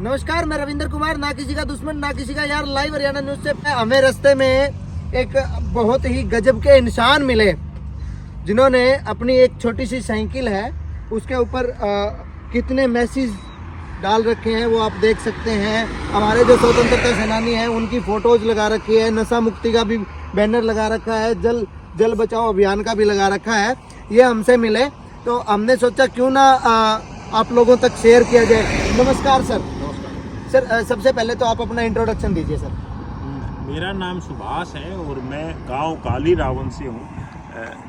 नमस्कार, मैं रविंद्र कुमार, ना किसी का दुश्मन ना किसी का यार, लाइव हरियाणा न्यूज से। हमें रास्ते में एक बहुत ही गजब के इंसान मिले जिन्होंने अपनी एक छोटी सी साइकिल है उसके ऊपर कितने मैसेज डाल रखे हैं वो आप देख सकते हैं। हमारे जो स्वतंत्रता सेनानी हैं उनकी फोटोज लगा रखी है, नशा मुक्ति का भी बैनर लगा रखा है, जल बचाओ अभियान का भी लगा रखा है। ये हमसे मिले तो हमने सोचा क्यों ना आप लोगों तक शेयर किया जाए। नमस्कार सर। सर सबसे पहले तो आप अपना इंट्रोडक्शन दीजिए सर। मेरा नाम सुभाष है और मैं गांव काली रावण से हूँ,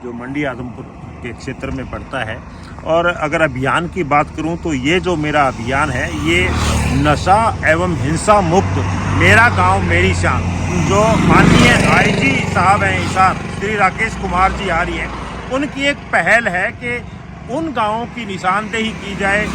जो मंडी आदमपुर के क्षेत्र में पड़ता है। और अगर अभियान की बात करूं तो ये जो मेरा अभियान है ये नशा एवं हिंसा मुक्त मेरा गांव मेरी शान, जो माननीय आईजी साहब हैं हिसार श्री राकेश कुमार जी आ रही हैं, उनकी एक पहल है कि उन गाँवों की निशानदेही की जाए,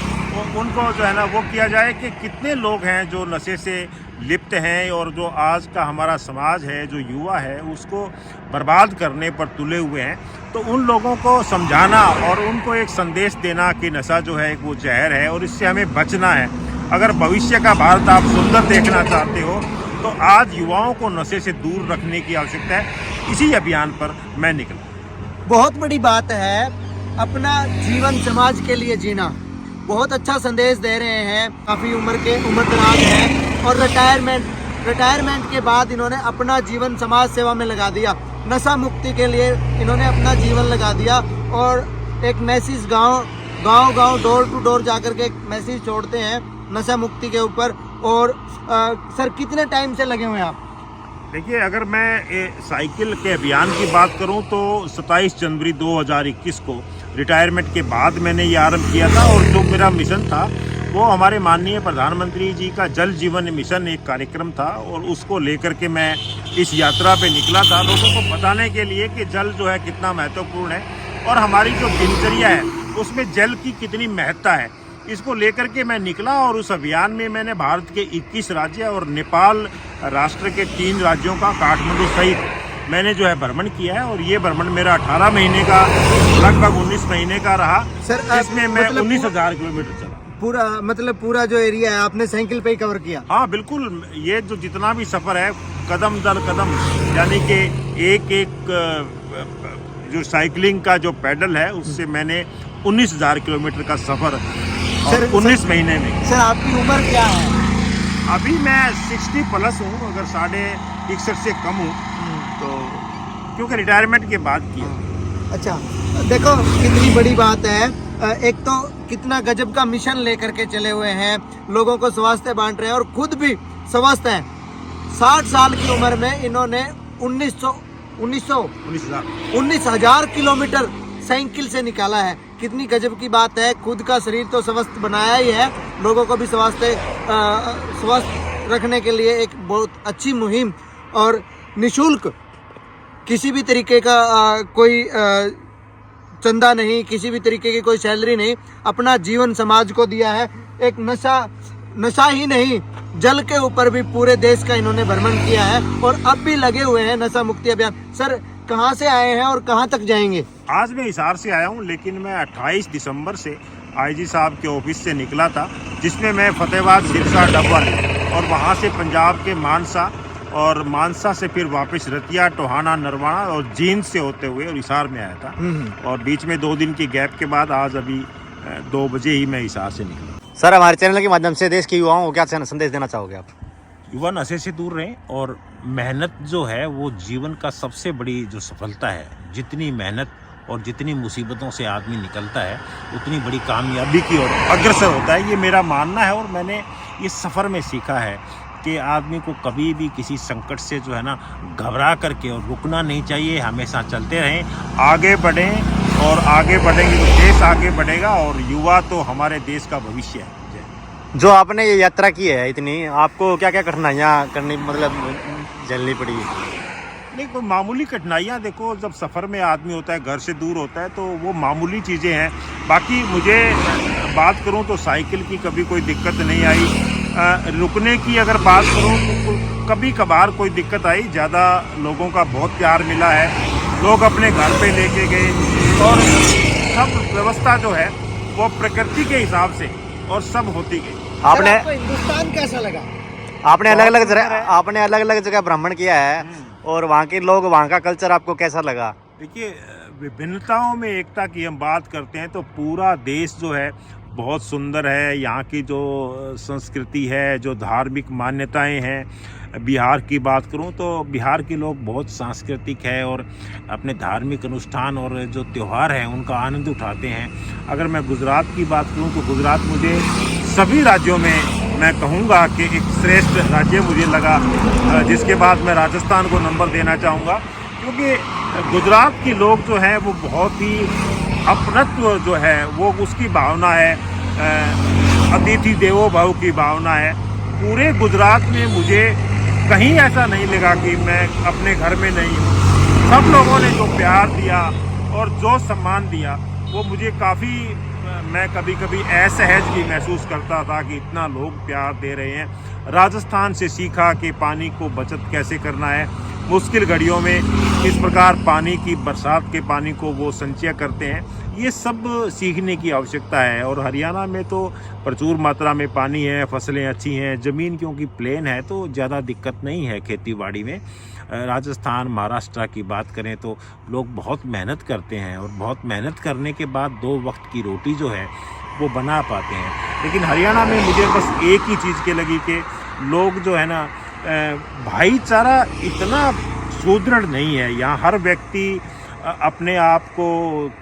उनको जो है ना वो किया जाए कि कितने लोग हैं जो नशे से लिप्त हैं और जो आज का हमारा समाज है, जो युवा है, उसको बर्बाद करने पर तुले हुए हैं। तो उन लोगों को समझाना और उनको एक संदेश देना कि नशा जो है वो जहर है और इससे हमें बचना है। अगर भविष्य का भारत आप सुंदर देखना चाहते हो तो आज युवाओं को नशे से दूर रखने की आवश्यकता है। इसी अभियान पर मैं निकला। बहुत बड़ी बात है अपना जीवन समाज के लिए जीना। बहुत अच्छा संदेश दे रहे हैं। काफ़ी उम्रदराज है और रिटायरमेंट के बाद इन्होंने अपना जीवन समाज सेवा में लगा दिया। नशा मुक्ति के लिए इन्होंने अपना जीवन लगा दिया और एक मैसेज गांव डोर टू डोर जाकर के एक मैसेज छोड़ते हैं नशा मुक्ति के ऊपर। और सर कितने टाइम से लगे हुए हैं आप? देखिए, अगर मैं साइकिल के अभियान की बात करूं तो 27 जनवरी 2021 को रिटायरमेंट के बाद मैंने ये आरंभ किया था। और जो मेरा मिशन था वो हमारे माननीय प्रधानमंत्री जी का जल जीवन मिशन एक कार्यक्रम था और उसको लेकर के मैं इस यात्रा पे निकला था, लोगों को बताने के लिए कि जल जो है कितना महत्वपूर्ण है और हमारी जो दिनचर्या है उसमें जल की कितनी महत्ता है, इसको लेकर के मैं निकला। और उस अभियान में मैंने भारत के 21 राज्य और नेपाल राष्ट्र के 3 राज्यों का काठमांडू सहित मैंने जो है भ्रमण किया है। और ये भ्रमण मेरा 18 महीने का लगभग 19 महीने का रहा सर। इसमें मैं 19,000 किलोमीटर चला। पूरा जो एरिया है आपने साइकिल पे ही कवर किया? हाँ बिल्कुल, ये जो जितना भी सफ़र है कदम दर कदम, यानी कि एक जो साइकिलिंग का जो पैडल है उससे मैंने 19,000 किलोमीटर का सफ़र 19 महीने में। सर आपकी उम्र क्या है? अभी मैं 60 प्लस हूँ, अगर 61.5 से कम हूँ तो, क्योंकि रिटायरमेंट के बाद किया। अच्छा, देखो कितनी बड़ी बात है। एक तो कितना गजब का मिशन लेकर के चले हुए हैं, लोगों को स्वास्थ्य बांट रहे हैं और खुद भी स्वस्थ हैं। 60 साल की उम्र में इन्होंने 19,000 किलोमीटर साइकिल से निकाला है। कितनी गजब की बात है। खुद का शरीर तो स्वस्थ बनाया ही है, लोगों को भी स्वस्थ रखने के लिए एक बहुत अच्छी मुहिम और निशुल्क, किसी भी तरीके का कोई चंदा नहीं, किसी भी तरीके की कोई सैलरी नहीं, अपना जीवन समाज को दिया है। एक नशा ही नहीं, जल के ऊपर भी पूरे देश का इन्होंने भ्रमण किया है और अब भी लगे हुए हैं नशा मुक्ति अभियान। सर कहाँ से आए हैं और कहाँ तक जाएंगे? आज मैं हिसार से आया हूँ, लेकिन मैं 28 दिसंबर से आईजी साहब के ऑफिस से निकला था, जिसमें मैं फतेहाबाद, सिरसा, डब्बल और वहाँ से पंजाब के मानसा और मानसा से फिर वापस रतिया, टोहाना, नरवाना और जींद से होते हुए और हिसार में आया था। और बीच में 2 दिन की गैप के बाद आज अभी 2 बजे ही मैं हिसार से निकला। सर हमारे चैनल के माध्यम से देश के युवाओं को क्या संदेश देना चाहोगे आप? युवा नशे से दूर रहें और मेहनत जो है वो जीवन का सबसे बड़ी जो सफलता है। जितनी मेहनत और जितनी मुसीबतों से आदमी निकलता है उतनी बड़ी कामयाबी की ओर अग्रसर होता है, ये मेरा मानना है। और मैंने ये सफ़र में सीखा है कि आदमी को कभी भी किसी संकट से जो है ना घबरा करके और रुकना नहीं चाहिए, हमेशा चलते रहें, आगे बढ़ें और आगे बढ़ेंगे तो देश आगे बढ़ेगा और युवा तो हमारे देश का भविष्य है। जो आपने ये यात्रा की है इतनी, आपको क्या क्या कठिनाइयाँ करनी झेलनी पड़ी? नहीं, कोई मामूली कठिनाइयाँ, देखो जब सफ़र में आदमी होता है, घर से दूर होता है, तो वो मामूली चीज़ें हैं। बाकी मुझे बात करूँ तो साइकिल की कभी कोई दिक्कत नहीं आई। रुकने की अगर बात करूँ तो कभी कभार कोई दिक्कत आई। ज़्यादा लोगों का बहुत प्यार मिला है, लोग अपने घर पे लेके गए और सब व्यवस्था जो है वो प्रकृति के हिसाब से और सब होती गई। आपने आपको हिंदुस्तान कैसा लगा? आपने अलग अलग जगह भ्रमण किया है और वहाँ के लोग, वहाँ का कल्चर आपको कैसा लगा? देखिए, विभिन्नताओं में एकता की हम बात करते हैं तो पूरा देश जो है बहुत सुंदर है। यहाँ की जो संस्कृति है, जो धार्मिक मान्यताएं हैं, बिहार की बात करूं तो बिहार के लोग बहुत सांस्कृतिक है और अपने धार्मिक अनुष्ठान और जो त्यौहार हैं उनका आनंद उठाते हैं। अगर मैं गुजरात की बात करूं तो गुजरात मुझे सभी राज्यों में मैं कहूँगा कि एक श्रेष्ठ राज्य मुझे लगा, जिसके बाद मैं राजस्थान को नंबर देना चाहूँगा, क्योंकि गुजरात के लोग जो हैं वो बहुत ही अपनत्व जो है वो उसकी भावना है, अतिथि देवो भव की भावना है। पूरे गुजरात में मुझे कहीं ऐसा नहीं लगा कि मैं अपने घर में नहीं हूँ। सब लोगों ने जो प्यार दिया और जो सम्मान दिया वो मुझे काफ़ी, मैं कभी कभी असहज भी महसूस करता था कि इतना लोग प्यार दे रहे हैं। राजस्थान से सीखा कि पानी को बचत कैसे करना है, मुश्किल घड़ियों में किस प्रकार पानी की, बरसात के पानी को वो संचय करते हैं, ये सब सीखने की आवश्यकता है। और हरियाणा में तो प्रचुर मात्रा में पानी है, फसलें अच्छी हैं, ज़मीन क्योंकि प्लेन है तो ज़्यादा दिक्कत नहीं है खेती बाड़ी में। राजस्थान, महाराष्ट्र की बात करें तो लोग बहुत मेहनत करते हैं और बहुत मेहनत करने के बाद 2 वक्त की रोटी जो है वो बना पाते हैं। लेकिन हरियाणा में मुझे बस एक ही चीज़ की लगी कि लोग जो है ना, भाईचारा इतना सुदृढ़ नहीं है। यहाँ हर व्यक्ति अपने आप को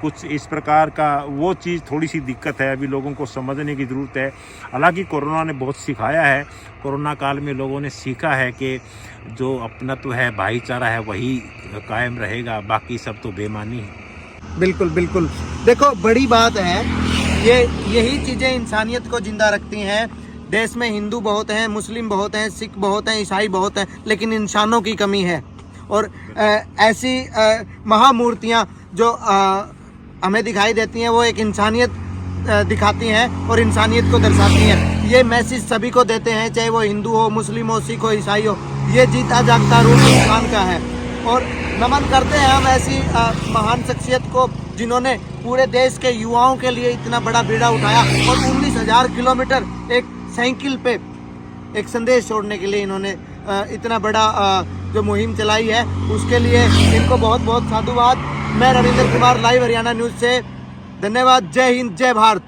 कुछ इस प्रकार का, वो चीज़ थोड़ी सी दिक्कत है, अभी लोगों को समझने की ज़रूरत है। हालांकि कोरोना ने बहुत सिखाया है, कोरोना काल में लोगों ने सीखा है कि जो अपनत्व है, भाईचारा है, वही कायम रहेगा, बाकी सब तो बेमानी है। बिल्कुल बिल्कुल। देखो, बड़ी बात है, यही चीज़ें इंसानियत को जिंदा रखती हैं। देश में हिंदू बहुत हैं, मुस्लिम बहुत हैं, सिख बहुत हैं, ईसाई बहुत हैं, लेकिन इंसानों की कमी है। और ऐसी महामूर्तियाँ जो हमें दिखाई देती हैं वो एक इंसानियत दिखाती हैं और इंसानियत को दर्शाती हैं। ये मैसेज सभी को देते हैं, चाहे वो हिंदू हो, मुस्लिम हो, सिख हो, ईसाई हो। ये जीता जागता रूप इंसान का है और नमन करते हैं हम ऐसी महान शख्सियत को जिन्होंने पूरे देश के युवाओं के लिए इतना बड़ा बीड़ा उठाया और 19,000 किलोमीटर एक साइकिल पे एक संदेश छोड़ने के लिए इन्होंने इतना बड़ा जो मुहिम चलाई है, उसके लिए इनको बहुत बहुत साधुवाद। मैं रविंद्र कुमार, लाइव हरियाणा न्यूज़ से, धन्यवाद। जय हिंद, जय भारत।